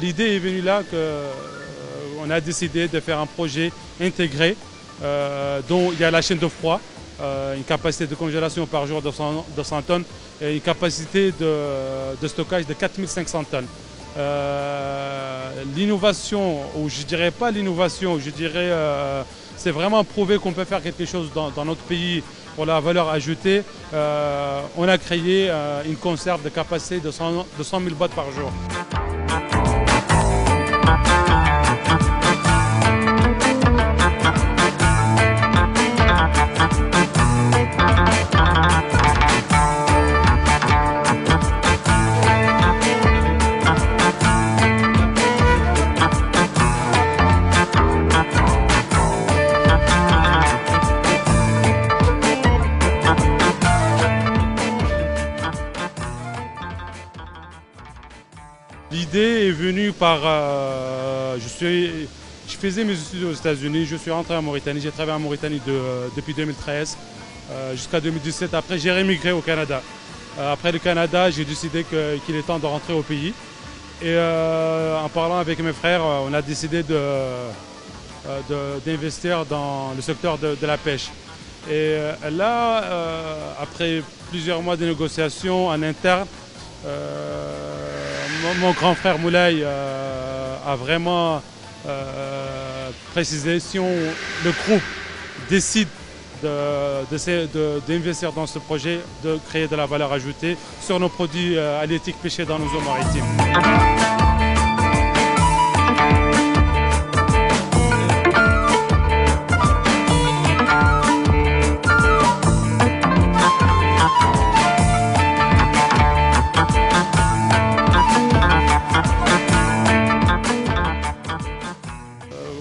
L'idée est venue là qu'on a décidé de faire un projet intégré dont il y a la chaîne de froid, une capacité de congélation par jour de 200 tonnes et une capacité de stockage de 4500 tonnes. L'innovation, ou je dirais pas l'innovation, je dirais c'est vraiment prouver qu'on peut faire quelque chose dans notre pays pour la valeur ajoutée. On a créé une conserve de capacité de 100 000 boîtes par jour. L'idée est venue par... je faisais mes études aux États-Unis, je suis rentré en Mauritanie, j'ai travaillé en Mauritanie depuis 2013 jusqu'à 2017. Après, j'ai rémigré au Canada. Après le Canada, j'ai décidé qu'il est temps de rentrer au pays. Et en parlant avec mes frères, on a décidé d'investir dans le secteur de la pêche. Et là, après plusieurs mois de négociations en interne, mon grand frère Moulay a vraiment précisé, si le groupe décide d'investir dans ce projet, de créer de la valeur ajoutée sur nos produits halieutiques pêchés dans nos eaux maritimes.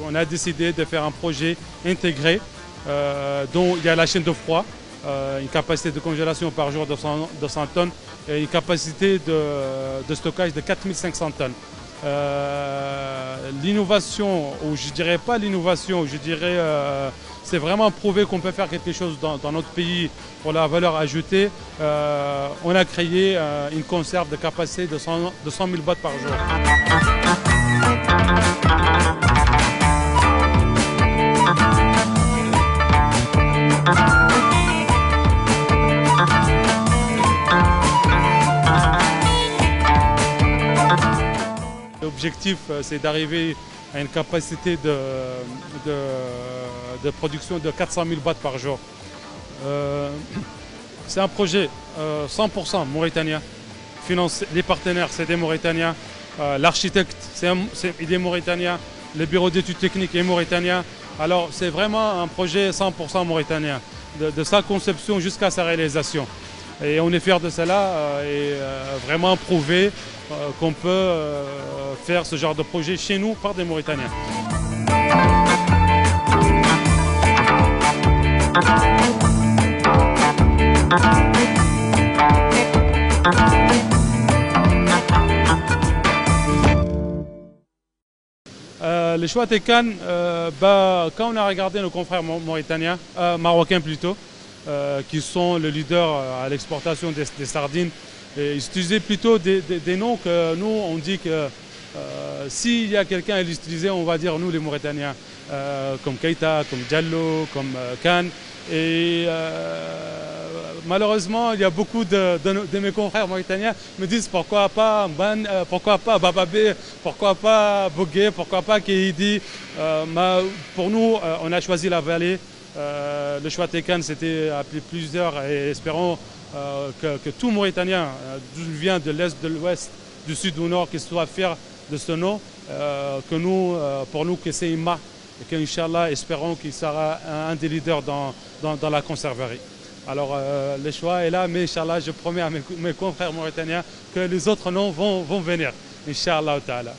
On a décidé de faire un projet intégré dont il y a la chaîne de froid, une capacité de congélation par jour de 200 tonnes et une capacité de stockage de 4500 tonnes. L'innovation, ou je dirais pas l'innovation, je dirais c'est vraiment prouver qu'on peut faire quelque chose dans notre pays pour la valeur ajoutée. On a créé une conserve de capacité de 100 000 boîtes par jour. L'objectif, c'est d'arriver à une capacité de production de 400 000 boîtes par jour. C'est un projet 100% mauritanien. Les partenaires, c'est des Mauritaniens. L'architecte, il est mauritanien. Le bureau d'études techniques est mauritanien. Alors, c'est vraiment un projet 100% mauritanien, de sa conception jusqu'à sa réalisation. Et on est fiers de cela et vraiment prouver qu'on peut faire ce genre de projet chez nous par des Mauritaniens. Le choix Tecan, quand on a regardé nos confrères mauritaniens, marocains plutôt, qui sont le leader à l'exportation des sardines, et ils utilisaient plutôt des noms que nous on dit que s'il y a quelqu'un à les utiliser, on va dire nous les Mauritaniens, comme Keita, comme Diallo, comme Khan. Et malheureusement, il y a beaucoup de mes confrères mauritaniens qui me disent pourquoi pas Mban, pourquoi pas Bababé, pourquoi pas Bogué, pourquoi pas Keidi. Pour nous, on a choisi la vallée. Le choix Tecan, c'était appelé plusieurs et espérons que tout Mauritanien, d'où vient de l'Est, de l'Ouest, du Sud ou du Nord, qu'il soit fier de ce nom, pour nous, que c'est une marque et qu'Inch'Allah, espérons qu'il sera un des leaders dans la conserverie. Alors, le choix est là, mais Inch'Allah, je promets à mes confrères mauritaniens que les autres noms vont venir, Inch'Allah ta'ala.